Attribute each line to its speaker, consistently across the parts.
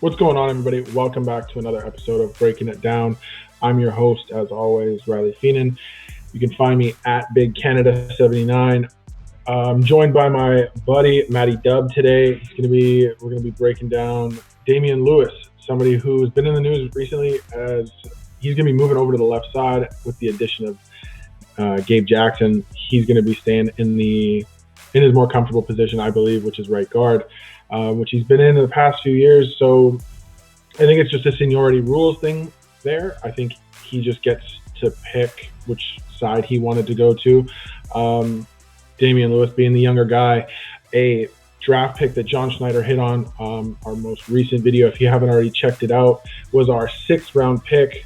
Speaker 1: What's going on, everybody? Welcome back to another episode of Breaking It Down. I'm your host, as always, Riley Feenan. You can find me at Big Canada 79. I'm joined by my buddy Matty Dubb today. We're going to be breaking down Damien Lewis, somebody who's been in the news recently as he's going to be moving over to the left side with the addition of Gabe Jackson. He's going to be staying in his more comfortable position, I believe, which is right guard. Which he's been in the past few years. So I think it's just a seniority rules thing there. I think he just gets to pick which side he wanted to go to. Damien Lewis being the younger guy, a draft pick that John Schneider hit on our most recent video, if you haven't already checked it out, was our 6th round pick,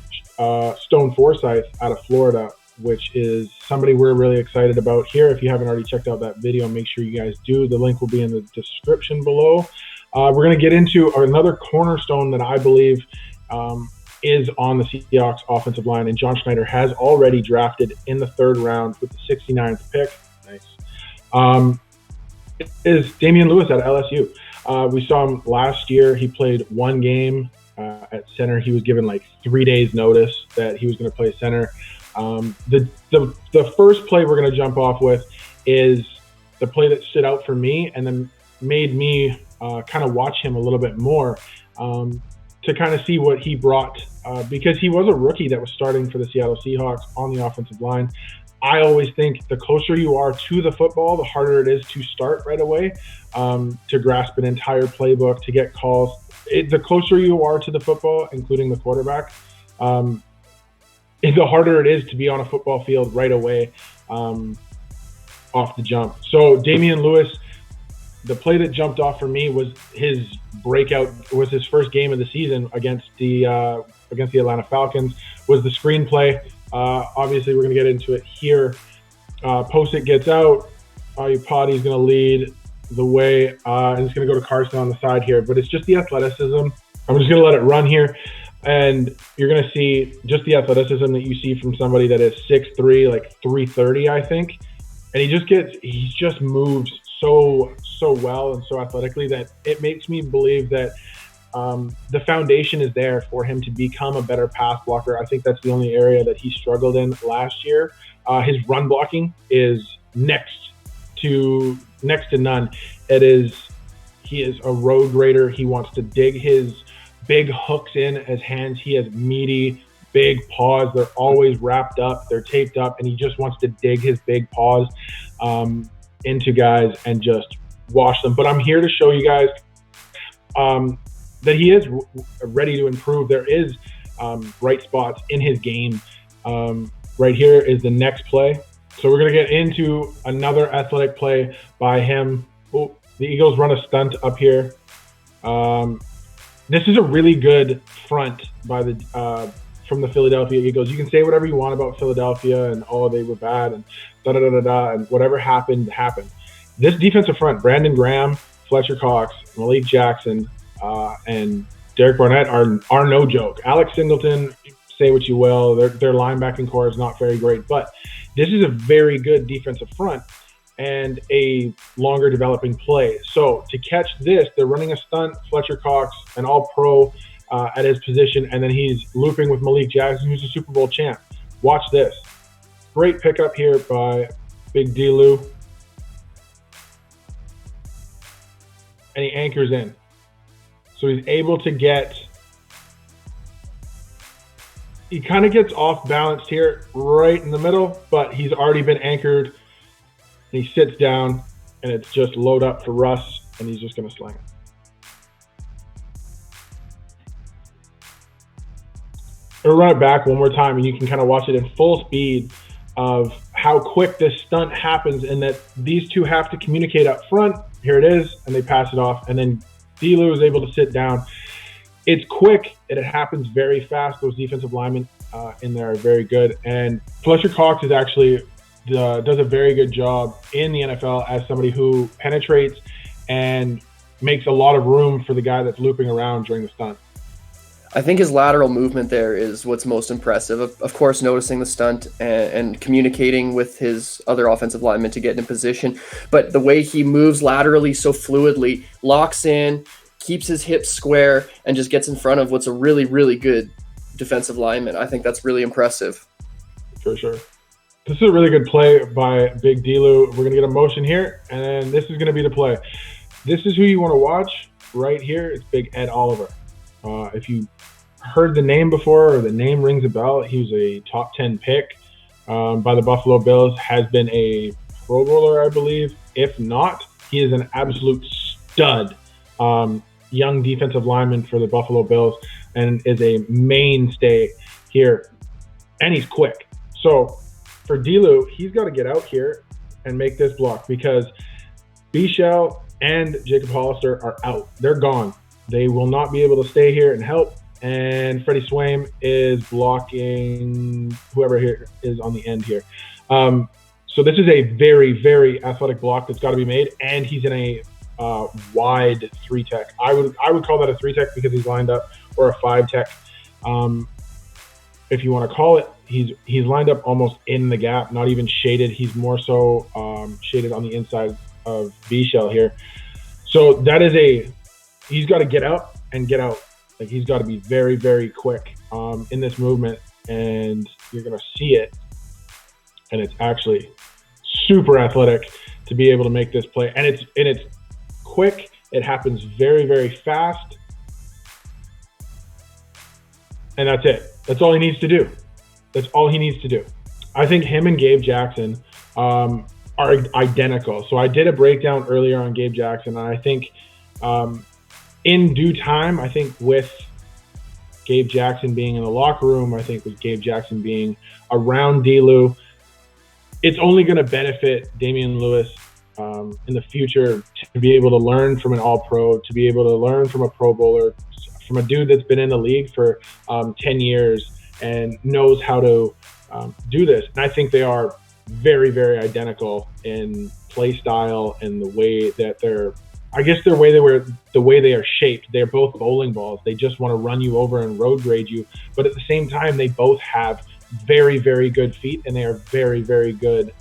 Speaker 1: Stone Forsythe out of Florida, which is somebody we're really excited about here. If you haven't already checked out that video, make sure you guys do. The link will be in the description below. We're going to get into another cornerstone that I believe is on the Seahawks offensive line, and John Schneider has already drafted in the 3rd round with the 69th pick. Nice. It is Damien Lewis at LSU. We saw him last year. He played one game at center. He was given like 3 days notice that he was going to play center. The first play we're going to jump off with is the play that stood out for me and then made me kind of watch him a little bit more to kind of see what he brought because he was a rookie that was starting for the Seattle Seahawks on the offensive line. I always think the closer you are to the football, the harder it is to start right away, to grasp an entire playbook, to get calls. The closer you are to the football, including the quarterback, the harder it is to be on a football field right away off the jump. So Damien Lewis, the play that jumped off for me was his breakout, was his first game of the season against the Atlanta Falcons, was the screen play. Obviously, we're going to get into it here. Post-it gets out. Potty's going to lead the way, and it's going to go to Carson on the side here. But it's just the athleticism. I'm just going to let it run here. And you're going to see just the athleticism that you see from somebody that is 6'3", like 330, I think. And he just moves so well and so athletically that it makes me believe that the foundation is there for him to become a better pass blocker. I think that's the only area that he struggled in last year. His run blocking is next to none. He is a road grader. He wants to dig his big hooks in as hands. He has meaty, big paws. They're always wrapped up. They're taped up, and he just wants to dig his big paws into guys and just wash them. But I'm here to show you guys that he is ready to improve. There is bright spots in his game. Right here is the next play. So we're going to get into another athletic play by him. Oh, the Eagles run a stunt up here. This is a really good front by from the Philadelphia Eagles. You can say whatever you want about Philadelphia and they were bad and and whatever happened. This defensive front, Brandon Graham, Fletcher Cox, Malik Jackson, and Derek Barnett are no joke. Alex Singleton, say what you will, their linebacking core is not very great, but this is a very good defensive front and a longer developing play. So to catch this, they're running a stunt, Fletcher Cox, an all-pro at his position, and then he's looping with Malik Jackson, who's a Super Bowl champ. Watch this. Great pickup here by Big D-Lou. And he anchors in. So he's able to he kind of gets off balanced here right in the middle, but he's already been anchored. And he sits down, and it's just load up for Russ, and he's just going to sling it. I'll run it back one more time, and you can kind of watch it in full speed of how quick this stunt happens and that these two have to communicate up front. Here it is, and they pass it off, and then D-Lou is able to sit down. It's quick, and it happens very fast. Those defensive linemen in there are very good. And Fletcher Cox is actually does a very good job in the NFL as somebody who penetrates and makes a lot of room for the guy that's looping around during the stunt.
Speaker 2: I think his lateral movement there is what's most impressive. Of course, noticing the stunt and communicating with his other offensive linemen to get in position. But the way he moves laterally so fluidly, locks in, keeps his hips square, and just gets in front of what's a really, really good defensive lineman. I think that's really impressive.
Speaker 1: For sure. This is a really good play by Big D-Lou. We're going to get a motion here, and this is going to be the play. This is who you want to watch right here. It's Big Ed Oliver. If you heard the name before or the name rings a bell, he was a top 10 pick by the Buffalo Bills, has been a Pro Bowler, I believe. If not, he is an absolute stud young defensive lineman for the Buffalo Bills and is a mainstay here. And he's quick. So for D-Lou, he's got to get out here and make this block because Bichelle and Jacob Hollister are out. They're gone. They will not be able to stay here and help. And Freddie Swaim is blocking whoever here is on the end here. So this is a very, very athletic block that's got to be made, and he's in a wide 3-tech. I would call that a 3-tech because he's lined up, or a 5-tech. If you want to call it, he's lined up almost in the gap, not even shaded. He's more so shaded on the inside of B-shell here. So that is he's got to get up and get out. Like, he's got to be very, very quick in this movement, and you're going to see it. And it's actually super athletic to be able to make this play. And it's quick. It happens very, very fast. And that's it. That's all he needs to do. That's all he needs to do. I think him and Gabe Jackson are identical. So I did a breakdown earlier on Gabe Jackson, and I think in due time, I think with Gabe Jackson being in the locker room, I think with Gabe Jackson being around D-Lou, it's only going to benefit Damien Lewis in the future to be able to learn from an all-pro, to be able to learn from a Pro Bowler, from a dude that's been in the league for 10 years and knows how to do this. And I think they are very, very identical in play style and the way that the way they are shaped. They're both bowling balls. They just want to run you over and road grade you. But at the same time, they both have very, very good feet, and they are very, very good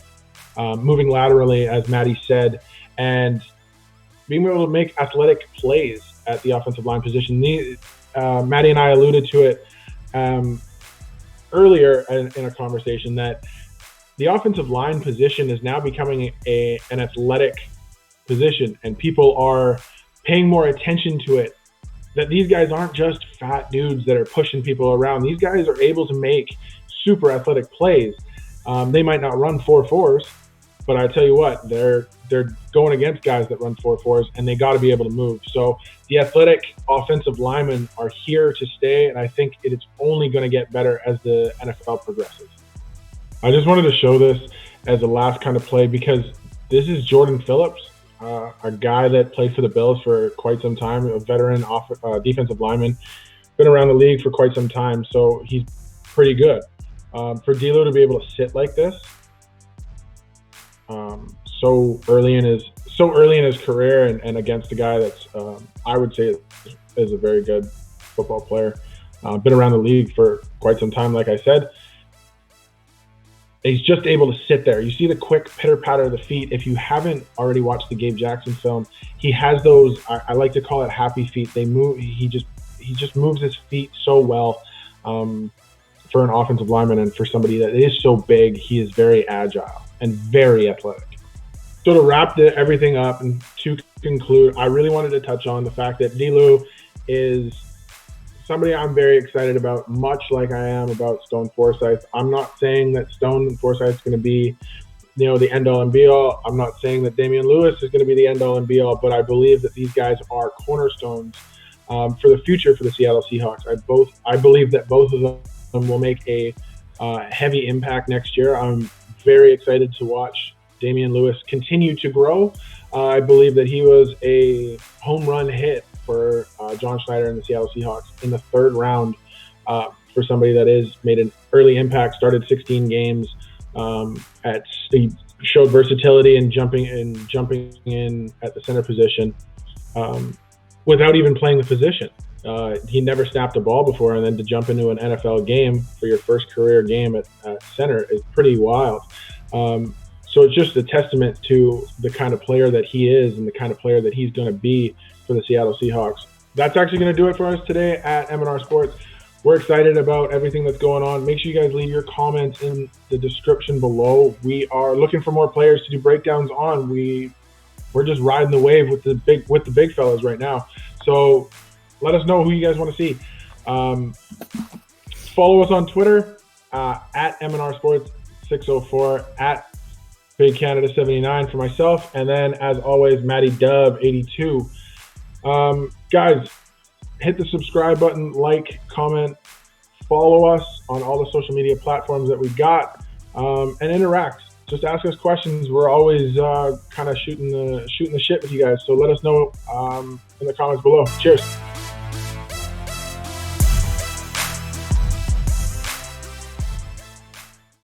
Speaker 1: moving laterally, as Maddie said, and being able to make athletic plays at the offensive line position. Maddie and I alluded to it earlier in a conversation that the offensive line position is now becoming an athletic position, and people are paying more attention to it, that these guys aren't just fat dudes that are pushing people around. These guys are able to make super athletic plays. They might not run 4.4s, but I tell you what, they're going against guys that run 4.4s, and they got to be able to move. So the athletic offensive linemen are here to stay, and I think it's only going to get better as the NFL progresses. I just wanted to show this as a last kind of play because this is Jordan Phillips, a guy that played for the Bills for quite some time, a veteran defensive lineman, been around the league for quite some time, so he's pretty good. For D-Lou to be able to sit like this so early in his career and against a guy that's I would say is a very good football player, been around the league for quite some time, like I said. He's just able to sit there. You see the quick pitter-patter of the feet. If you haven't already watched the Gabe Jackson film, he has those, I like to call it happy feet. They move. He just moves his feet so well for an offensive lineman, and for somebody that is so big, he is very agile and very athletic. So to wrap everything up and to conclude, I really wanted to touch on the fact that D-Lou is somebody I'm very excited about, much like I am about Stone Forsythe. I'm not saying that Stone Forsythe is going to be, the end-all and be-all. I'm not saying that Damien Lewis is going to be the end-all and be-all, but I believe that these guys are cornerstones for the future for the Seattle Seahawks. I believe that both of them will make a heavy impact next year. I'm very excited to watch Damien Lewis continue to grow. I believe that he was a home run hit for John Schneider and the Seattle Seahawks in the 3rd round for somebody that is made an early impact, started 16 games, he showed versatility in jumping in at the center position without even playing the position. He never snapped a ball before, and then to jump into an NFL game for your first career game at center is pretty wild. So it's just a testament to the kind of player that he is and the kind of player that he's going to be for the Seattle Seahawks that's actually going to do it for us today at M&R Sports. We're excited about everything that's going on. Make sure you guys leave your comments in the description below. We are looking for more players to do breakdowns on. We're just riding the wave with the big fellas right now. So let us know who you guys want to see. Follow us on Twitter at M&R Sports 604, at Big Canada 79 for myself, and then as always, Matty Dub 82. Guys, hit the subscribe button, like, comment, follow us on all the social media platforms that we got, and interact. Just ask us questions. We're always kind of shooting the shit with you guys. So let us know in the comments below. Cheers.